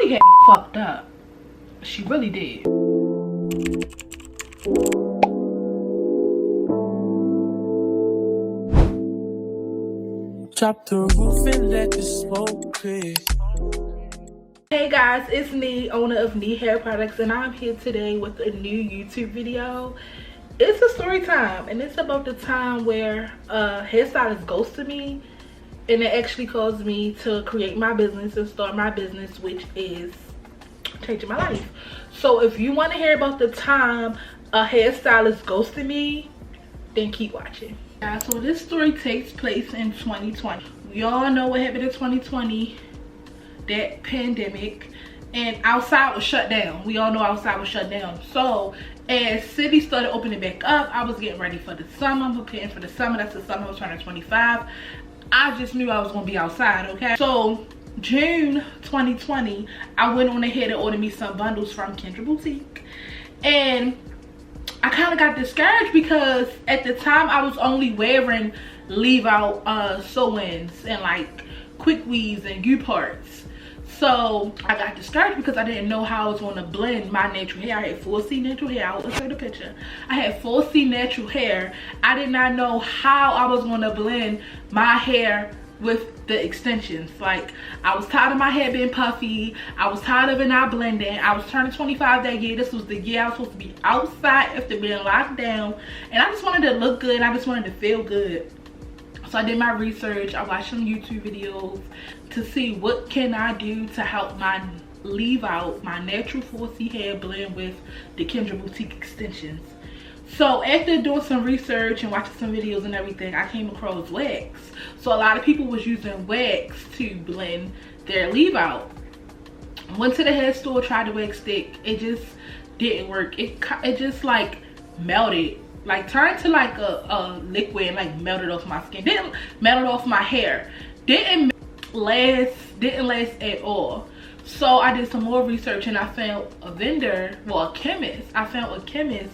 really had me fucked up. She really did. Drop the roof and let the smoke clear. Hey guys, it's me, owner of Heyyyyy Hair Products, and I'm here today with a new YouTube video. It's a story time, and it's about the time where a hairstylist ghosted me, and it actually caused me to create my business and start my business, which is changing my life. So if you want to hear about the time a hairstylist ghosted me, then keep watching. So this story takes place in 2020. We all know what happened in 2020, that pandemic, and outside was shut down. We all know outside was shut down. So as cities started opening back up, I was getting ready for the summer. I'm preparing for the summer. That's the summer I was turning 25. I just knew I was gonna be outside, okay? So June 2020, I went on ahead and ordered me some bundles from Kendra Boutique, and I kind of got discouraged because at the time I was only wearing leave out sew-ins and like quick weaves and U parts. So I got discouraged because I didn't know how I was going to blend my natural hair. I had 4C natural hair. I will show the picture. I had 4C natural hair. I did not know how I was going to blend my hair with the extensions. Like, I was tired of my hair being puffy. I was tired of it not blending. I was turning 25 that year. This was the year I was supposed to be outside after being locked down, and I just wanted to look good. I just wanted to feel good. So I did my research. I watched some YouTube videos to see what can I do to help my leave out, my natural 4C hair blend with the Kendra Boutique extensions. So after doing some research and watching some videos and everything, I came across wax. So a lot of people was using wax to blend their leave out. Went to the hair store, tried the wax stick. It just didn't work. It just like melted, like turned to like a liquid and like melted off my skin. Didn't melt off my hair. Didn't last at all. So I did some more research and I found a vendor, well, a chemist. I found a chemist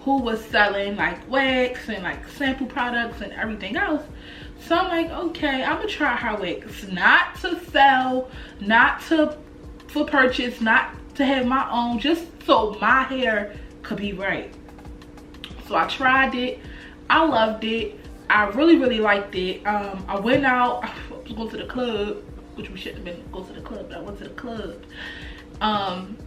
who was selling like wax and like sample products and everything else. So I'm like, okay, I'm gonna try her wax. Not to sell, not to for purchase, not to have my own, just so my hair could be right. So I tried it. I loved it. I really liked it. I went out. I was going to the club, which we shouldn't have been going to the club, but I went to the club. And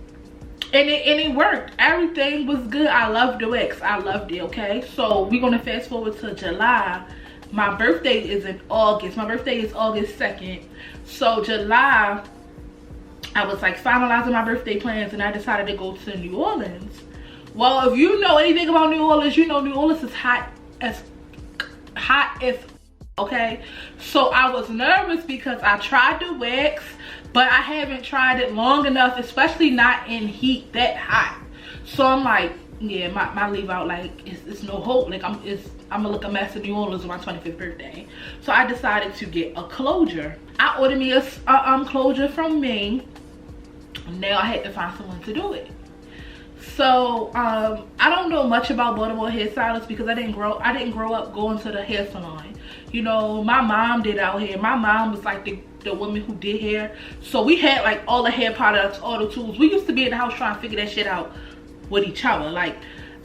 it worked. Everything was good. I loved the wax. I loved it, okay? So we're gonna fast forward to July. My birthday is in August. My birthday is August 2nd. So July, I was like finalizing my birthday plans and I decided to go to New Orleans. Well, if you know anything about New Orleans, you know New Orleans is hot as okay? So I was nervous because I tried the wax, but I haven't tried it long enough, especially not in heat that hot. So I'm like, yeah, my leave out, like, it's no hope. Like, I'm gonna look a mess in New Orleans on my 25th birthday. So I decided to get a closure. I ordered me a closure from Maine. Now I had to find someone to do it. So I don't know much about Baltimore hairstylists because I didn't grow up going to the hair salon. You know, my mom did out here. My mom was like the woman who did hair. So we had like all the hair products, all the tools. We used to be in the house trying to figure that shit out with each other. Like,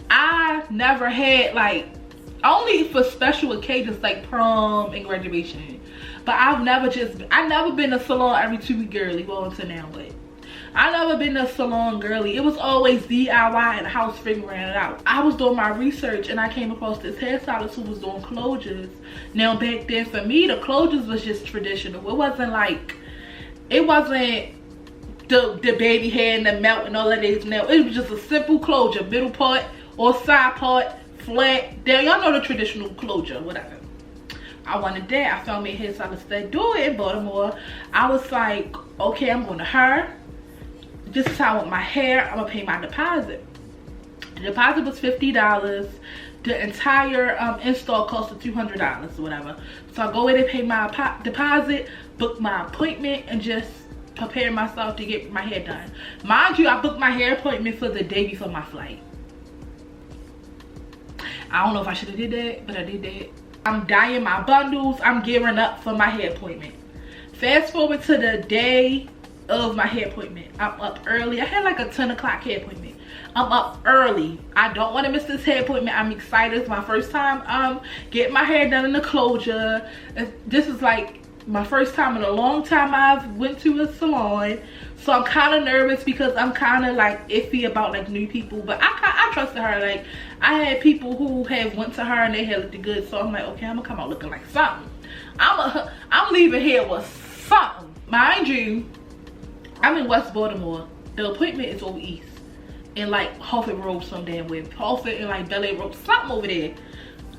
I never had, like, only for special occasions like prom and graduation. But I never been a salon every 2 week girly. Well, until now, but I never been a salon girly. It was always DIY in the house figuring it out. I was doing my research and I came across this hairstylist who was doing closures. Now back then for me, the closures was just traditional. It wasn't the baby hair and the melt and all of this. Now it was just a simple closure, middle part or side part, flat. There, y'all know the traditional closure, whatever. I wanted that. I found me a hairstylist that do it in Baltimore. I was like, okay, I'm going to her. This is how I want my hair. I'm gonna pay my deposit. The deposit was $50. The entire install cost of $200 or whatever. So I go in and pay my deposit, book my appointment, and just prepare myself to get my hair done. Mind you, I booked my hair appointment for the day before my flight. I don't know if I should have did that, but I did that. I'm dyeing my bundles. I'm gearing up for my hair appointment. Fast forward to the day of my hair appointment. I'm up early. I had like a 10 o'clock hair appointment. I'm up early. I don't want to miss this hair appointment. I'm excited. It's my first time getting my hair done in the closure. This is like my first time in a long time I've went to a salon. So I'm kind of nervous because I'm kind of like iffy about like new people. But I trusted her. Like, I had people who have went to her and they had looked good. So I'm like, okay, I'm gonna come out looking like something. I'm leaving here with something. Mind you, I'm in West Baltimore. The appointment is over east. In like Hartford Road some damn way. Hartford and like Bel Air Road, something over there.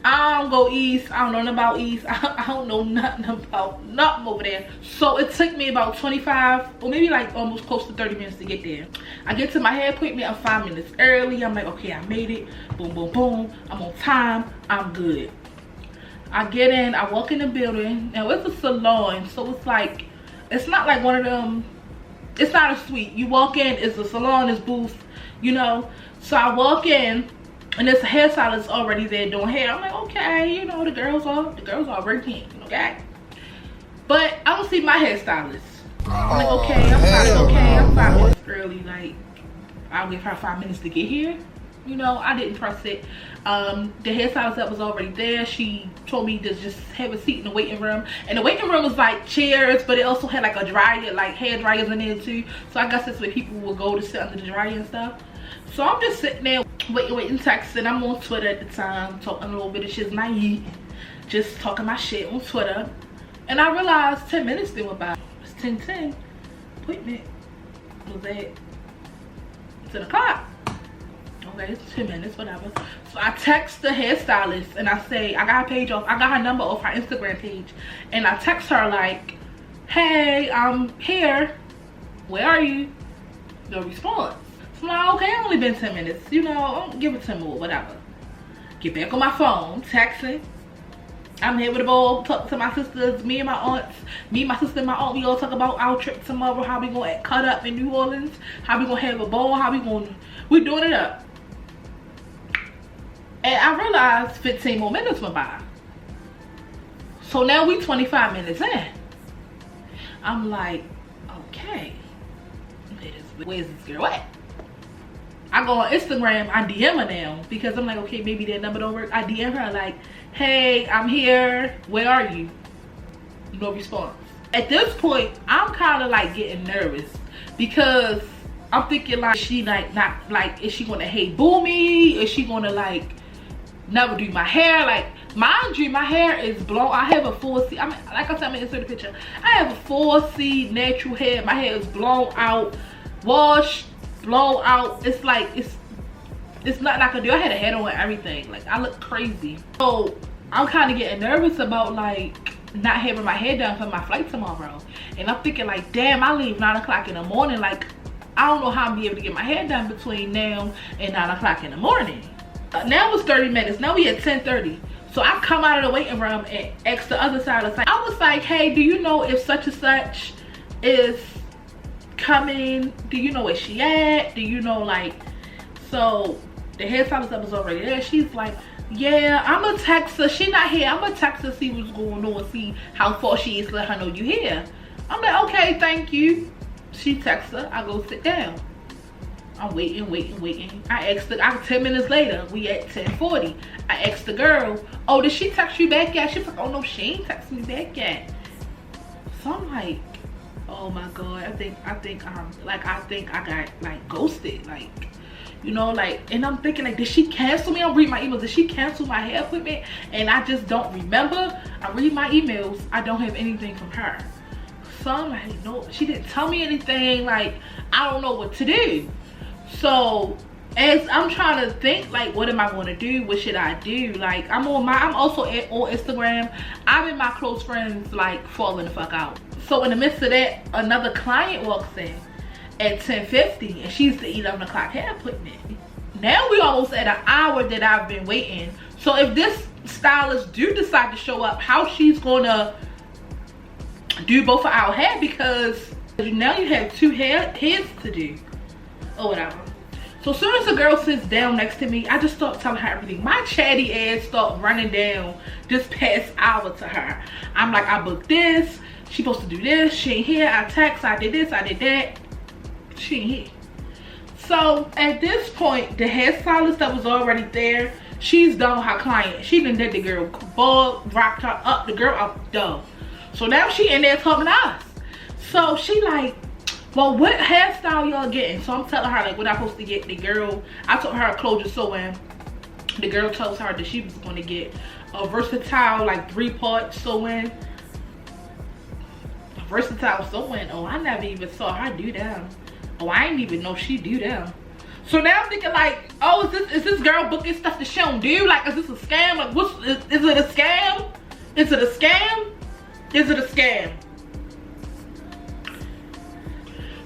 I don't go east. I don't know nothing about east. I don't know nothing about nothing over there. So it took me about 25 or maybe like almost close to 30 minutes to get there. I get to my hair appointment, I'm 5 minutes early. I'm like, okay, I made it. Boom, boom, boom. I'm on time. I'm good. I get in, I walk in the building. Now it's a salon, so it's like, it's not like one of them, it's not a suite. You walk in, it's a salon, it's booth, you know. So I walk in and there's a hairstylist already there doing hair. I'm like, okay, you know, the girls are working, okay. But I don't see my hairstylist. I'm like, okay, I'm fine with this early. Like, I'll give her 5 minutes to get here. You know, I didn't press it. The hairstylist that was already there, she told me to just have a seat in the waiting room. And the waiting room was like chairs, but it also had like a dryer, like hair dryers in there too. So I guess that's where people would go to sit under the dryer and stuff. So I'm just sitting there waiting, texting. I'm on Twitter at the time, talking a little bit of shit, naive, just talking my shit on Twitter. And I realized 10 minutes then went by. It's 10:10. Appointment was at 10 o'clock. Okay, it's 10 minutes, whatever. So I text the hairstylist and I say, I got her page off, I got her number off her Instagram page. And I text her like, hey, I'm here. Where are you? No response. So I'm like, okay, only been 10 minutes. You know, I'll give it 10 more, whatever. Get back on my phone, texting. I'm here with a ball, talk to my sisters, me and my aunts. Me, my sister, and my aunt, we all talk about our trip tomorrow, how we gonna cut up in New Orleans, how we gonna have a ball, we doing it up. And I realized 15 more minutes went by. So now we 25 minutes in. I'm like, okay, where's this girl at? I go on Instagram, I DM her now because I'm like, okay, maybe that number don't work. I DM her like, hey, I'm here, where are you? No response. At this point, I'm kind of like getting nervous because I'm thinking like, is she like not like, is she gonna Heyyyyy me? Is she gonna like never do my hair? Like, mind you, my hair is blown. I have a 4C. I mean, like I said, I'm gonna insert a picture. I have a 4C natural hair. My hair is blown out, washed, blown out. It's like, it's not like I do. I had a head on and everything. Like, I look crazy. So I'm kind of getting nervous about like not having my hair done for my flight tomorrow. And I'm thinking like, damn, I leave 9 o'clock in the morning. Like, I don't know how I'm gonna be able to get my hair done between now and 9 o'clock in the morning. Now it's 30 minutes. Now we at 10:30. So I come out of the waiting room and ask the other side of the site. I was like, hey, do you know if such and such is coming? Do you know where she at? Do you know, like, so the hairstylist that was already there, she's like, yeah, I'm gonna text her. She not here. I'm gonna text her, see what's going on, see how far she is, let her know you here. I'm like, okay, thank you. She texts her. I go sit down. I'm waiting. I asked her, 10 minutes later, we at 10:40. I asked the girl, oh, did she text you back yet? She was like, oh no, she ain't text me back yet. So I'm like, oh my God, I think I got like ghosted, like, you know, like, and I'm thinking like, did she cancel me? I'm reading my emails, did she cancel my hair appointment? And I just don't remember. I read my emails, I don't have anything from her. So I'm like, no, she didn't tell me anything. Like, I don't know what to do. So as I'm trying to think, like, what am I going to do? What should I do? Like, I'm also on Instagram. I'm in my close friends, like, falling the fuck out. So in the midst of that, another client walks in at 10:50 and she's the 11 o'clock hair appointment. Now we almost at an hour that I've been waiting. So if this stylist do decide to show up, how she's gonna do both of our hair, because now you have 2 heads to do or whatever. So as soon as the girl sits down next to me, I just start telling her everything. My chatty ass start running down this past hour to her. I'm like, I booked this, She supposed to do this, she ain't here. I text, I did this, I did that. She ain't here. So at this point, the hairstylist that was already there, she's done with her client. She done did the girl ball, rocked her up, the girl out the door. So now she in there talking to us. So she like, well, what hairstyle y'all getting? So I'm telling her like what I'm supposed to get. The girl, I told her a closure sewing. The girl tells her that she was going to get a versatile like 3-part sewing. A versatile sewing. Oh, I never even saw her do them. Oh, I didn't even know she do them. So now I'm thinking like, oh, is this girl booking stuff that she don't do? Like, is this a scam? Like, is it a scam? Is it a scam? Is it a scam?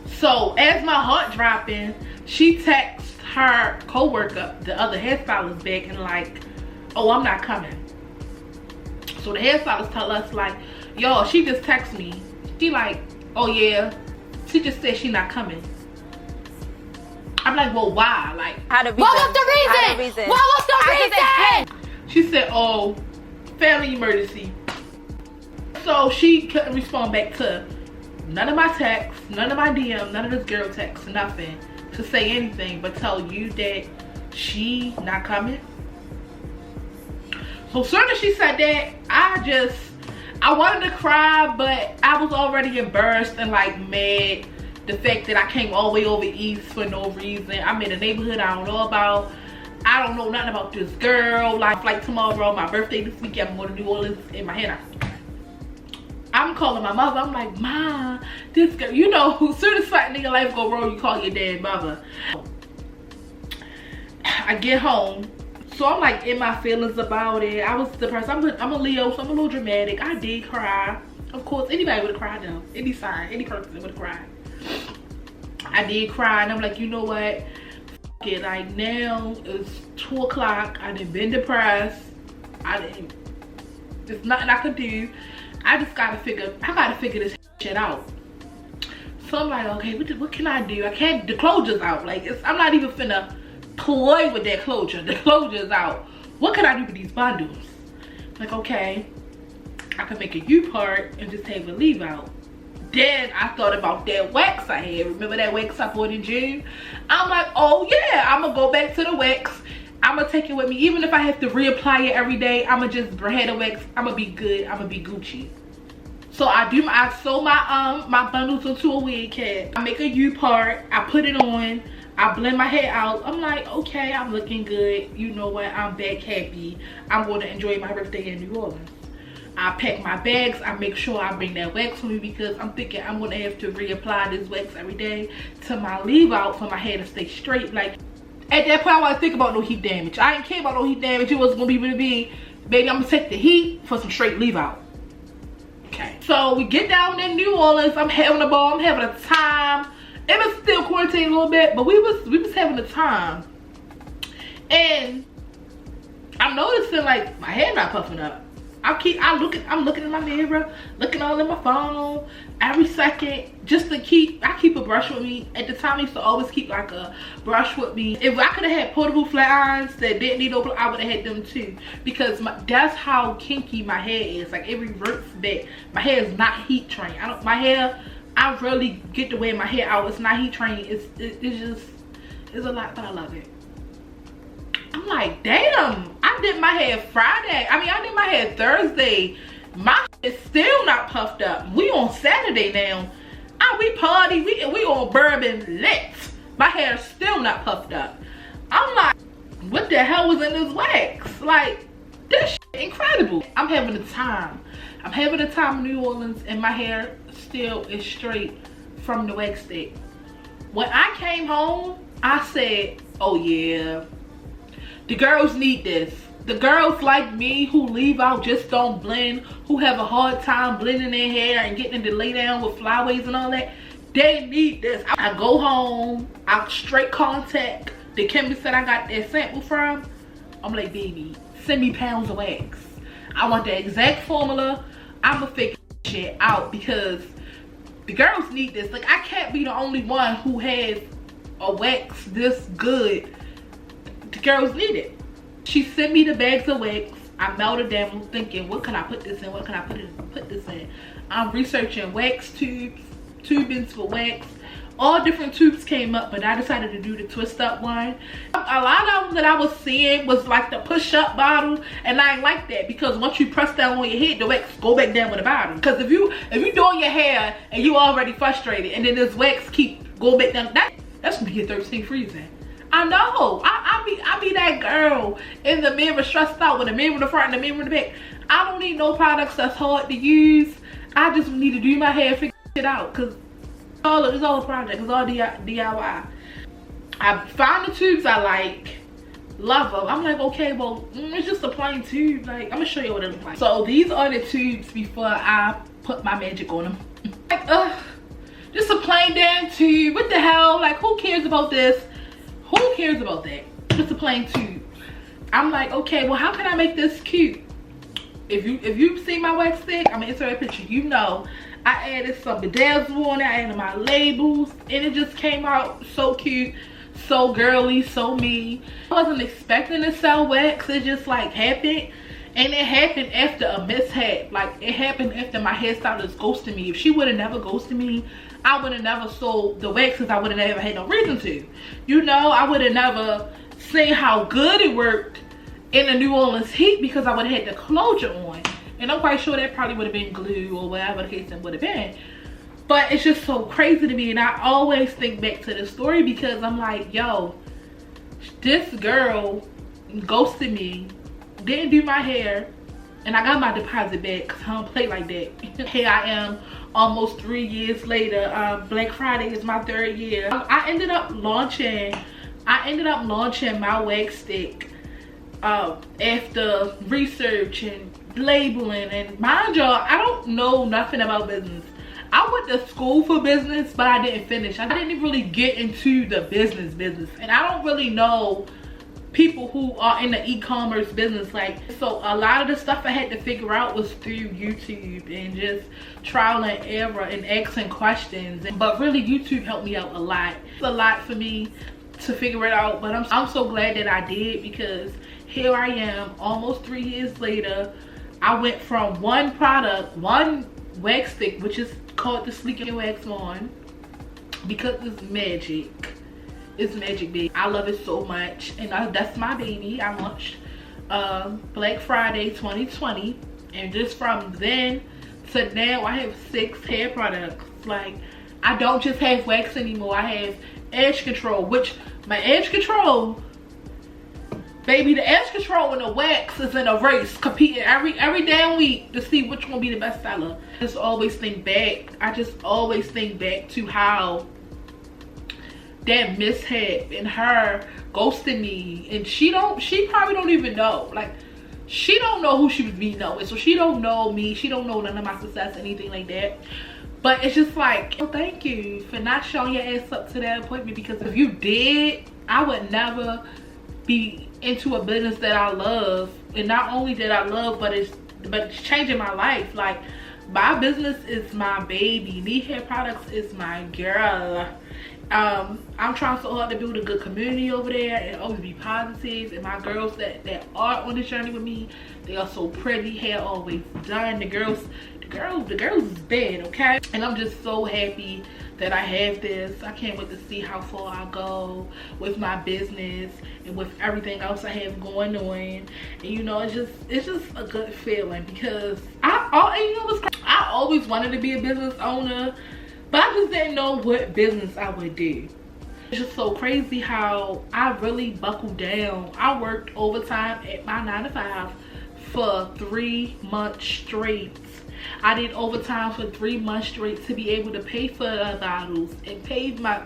So as my heart dropping, she texts her co-worker, the other hairstylist, back and like, oh, I'm not coming. So the hairstylist tell us like, yo, she just texted me. She like, oh yeah, she just said she not coming. I'm like, well, why? Like, what was the reason? What was the reason? She said, oh, family emergency. So she couldn't respond back to none of my texts, none of my DM, none of this girl texts, nothing to say anything but tell you that she not coming. So as soon as she said that, I wanted to cry, but I was already embarrassed and like mad. The fact that I came all the way over east for no reason. I'm in a neighborhood I don't know about. I don't know nothing about this girl. Like tomorrow, my birthday this weekend, I'm going to New Orleans. In my head, I'm calling my mother. I'm like, Ma, this girl, you know, as soon as something in your life go wrong, you call your dad mother. I get home. So I'm like in my feelings about it. I was depressed. I'm a Leo, so I'm a little dramatic. I did cry. Of course, anybody would have cried though. Any sign, any person would have cried. I did cry and I'm like, you know what? F it, like now it's 2 o'clock. I done been depressed. There's nothing I could do. I gotta figure this shit out. So I'm like, okay, what can I do? The closure's out. Like, I'm not even finna play with that closure. The closure's out. What can I do with these bundles? Like, okay, I can make a U part and just have a leave out. Then I thought about that wax I had. Remember that wax I bought in June? I'm like, oh yeah, I'm gonna go back to the wax. I'm gonna take it with me. Even if I have to reapply it every day, I'm gonna just have the wax. I'm gonna be good. I'm gonna be Gucci. So I sew my bundles into a wig cap. I make a U part. I put it on. I blend my hair out. I'm like, okay, I'm looking good. You know what? I'm back happy. I'm gonna enjoy my birthday in New Orleans. I pack my bags. I make sure I bring that wax with me because I'm thinking I'm gonna have to reapply this wax every day to my leave out for my hair to stay straight. Like at that point, I wasn't thinking about no heat damage. I didn't care about no heat damage. It wasn't gonna be baby, I'm gonna take the heat for some straight leave out. Okay. So we get down in New Orleans. I'm having a ball. I'm having a time. It was still quarantined a little bit, but we was having a time. And I'm noticing like my hair not puffing up. I'm looking in my mirror, looking all in my phone every second just to I keep a brush with me. At the time I used to always keep like a brush with me. If I could have had portable flat irons that didn't need open, I would have had them too, because that's how kinky my hair is. Like it reverts back. My hair is not heat trained. I rarely get to wear my hair out. It's not heat trained. It's a lot, but I love it. I'm like, damn, I did my hair Friday. I did my hair Thursday. My shit is still not puffed up. We on Saturday now. We party, we on bourbon lit. My hair is still not puffed up. I'm like, what the hell was in this wax? Like, this shit incredible. I'm having a time. I'm having a time in New Orleans and my hair still is straight from the wax stick. When I came home, I said, oh yeah, the girls need this. The girls like me who leave out, just don't blend, who have a hard time blending their hair and getting to lay down with flyaways and all that, they need this. I go home, I straight contact the chemist that I got that sample from. I'm like, baby, send me pounds of wax. I want the exact formula. I'ma figure shit out because the girls need this. Like, I can't be the only one who has a wax this good. The girls need it. She sent me the bags of wax. I melted them thinking, what can I put this in? What can I put this in? I'm researching wax tubes, tubings for wax. All different tubes came up, but I decided to do the twist up one. A lot of them that I was seeing was like the push up bottle, and I ain't like that because once you press down on your head, the wax go back down with the bottom. Because if you doing your hair and you already frustrated, and then this wax keep go back down, that's gonna be your 13th reason. I know. I be that girl in the mirror stressed out with the mirror in the front and the mirror in the back. I don't need no products that's hard to use. I just need to do my hair, figure it out, because it's all a project. It's all DIY. I found the tubes I like, love them. I'm like, okay, well, it's just a plain tube. Like, I'm gonna show you what it looks like. So these are the tubes before I put my magic on them. Like, just a plain damn tube. What the hell? Like, who cares about this? Who cares about that? Just a plain tube. I'm like, okay, well, how can I make this cute? If you've seen my wax stick, I'm gonna insert a picture. You know, I added some bedazzle on it. I added my labels, and it just came out so cute, so girly, so me. I wasn't expecting to sell wax. It just like happened, and it happened after a mishap. Like, it happened after my hairstylist ghosted me. If she would have never ghosted me, I would have never sold the wax because I would have never had no reason to. You know, I would have never seen how good it worked in the New Orleans heat because I would have had the closure on. And I'm quite sure that probably would have been glue or whatever the case would have been. But it's just so crazy to me, and I always think back to the story because I'm like, yo, this girl ghosted me, didn't do my hair, and I got my deposit back because I don't play like that. Here I am almost 3 years later. Black Friday is my 3rd year. I ended up launching my wax stick after research and labeling, and mind y'all, I don't know nothing about business. I went to school for business, but I didn't finish. I didn't really get into the business, and I don't really know people who are in the e-commerce business. Like, so a lot of the stuff I had to figure out was through YouTube and just trial and error and asking questions. But really, YouTube helped me out a lot. It's a lot for me to figure it out, but I'm so glad that I did, because here I am almost 3 years later. I went from one product, one wax stick, which is called the Sleekin Wax on, because it's magic. It's magic, baby. I love it so much, and that's my baby. I launched Black Friday 2020, and just from then to now, I have 6 hair products. Like, I don't just have wax anymore. I have edge control, which my edge control, baby, the edge control and the wax is in a race, competing every damn week to see which one be the best seller. I just always think back to how that mishap and her ghosting me, and she probably don't even know. Like, she don't know who she was being with, so she don't know me, she don't know none of my success, anything like that. But it's just like, oh, thank you for not showing your ass up to that appointment, because if you did, I would never be into a business that I love. And not only that I love, but it's changing my life. Like, my business is my baby. Heyyyyy Hair Products is my girl. I'm trying so hard to build a good community over there and always be positive. And my girls that are on this journey with me, they are so pretty, hair always done. The girls is bad, okay? And I'm just so happy that I have this. I can't wait to see how far I go with my business and with everything else I have going on. And you know, it's just a good feeling, because I always wanted to be a business owner, but I just didn't know what business I would do. It's just so crazy how I really buckled down. I worked overtime at my 9 to 5 for 3 months straight. I did overtime for 3 months straight to be able to pay for the bottles and pay my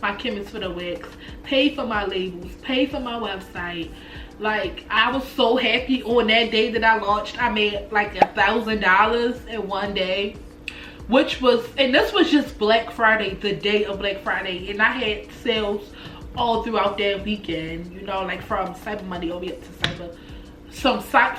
my chemist for the wax, pay for my labels, pay for my website. Like, I was so happy on that day that I launched. I made like $1,000 in one day, which was, and this was just Black Friday, the day of Black Friday, and I had sales all throughout that weekend, you know, like from Cyber Monday all the way up to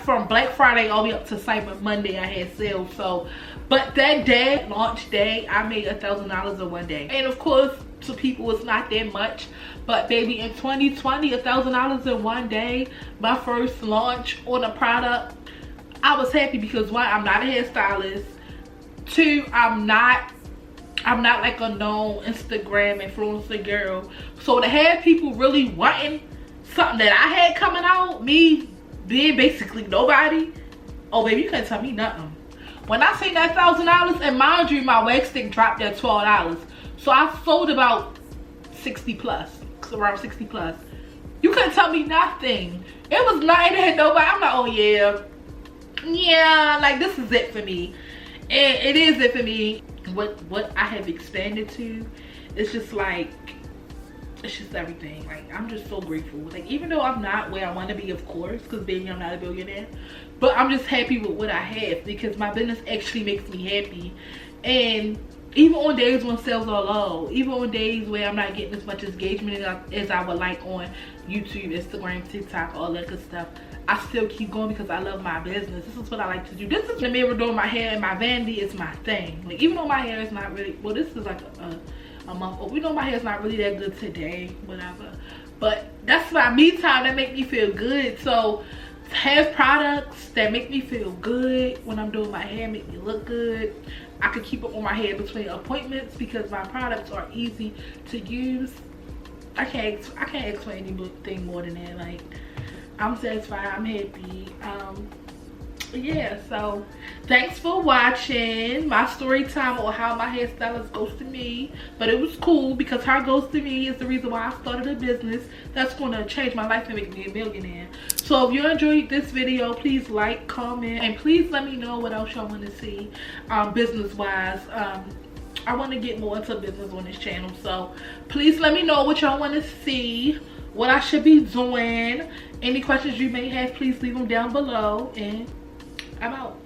from Black Friday all the way up to Cyber Monday, I had sales. So, but that day, launch day, I made $1,000 in one day. And of course, to people, it's not that much, but baby, in 2020, $1,000 in one day, my first launch on a product, I was happy because, one, I'm not a hairstylist. Two, I'm not like a known Instagram influencer girl. So to have people really wanting something that I had coming out, me being basically nobody, oh baby, you can't tell me nothing. When I say that $1,000, and mind you, my wax stick dropped at $12. So I sold about 60 plus, around 60 plus. You couldn't tell me nothing. It was nothing that nobody, I'm like, oh yeah, like this is it for me. And it is it for me. What I have expanded to, it's just like, it's just everything. Like, I'm just so grateful. Like, even though I'm not where I want to be, of course, because baby, I'm not a billionaire, but I'm just happy with what I have because my business actually makes me happy. And even on days when sales are low, even on days where I'm not getting as much engagement as I would like on YouTube, Instagram, TikTok, all that good stuff, I still keep going because I love my business. This is what I like to do. This is the mirror doing my hair, and my vanity is my thing. Like, even though my hair is not really, well, this is like a month old. We know my hair is not really that good today, whatever. But that's my me time that make me feel good. So have products that make me feel good when I'm doing my hair, make me look good. I can keep it on my hair between appointments because my products are easy to use. I can't explain anything more than that. Like, I'm satisfied, I'm happy. Yeah, so thanks for watching my story time on how my hairstylist ghosted me. But it was cool because her ghosting me is the reason why I started a business that's going to change my life and make me a millionaire. So if you enjoyed this video, please like, comment, and please let me know what else y'all want to see business wise. I want to get more into business on this channel, so please let me know what y'all want to see, what I should be doing. Any questions you may have, please leave them down below, and I'm out.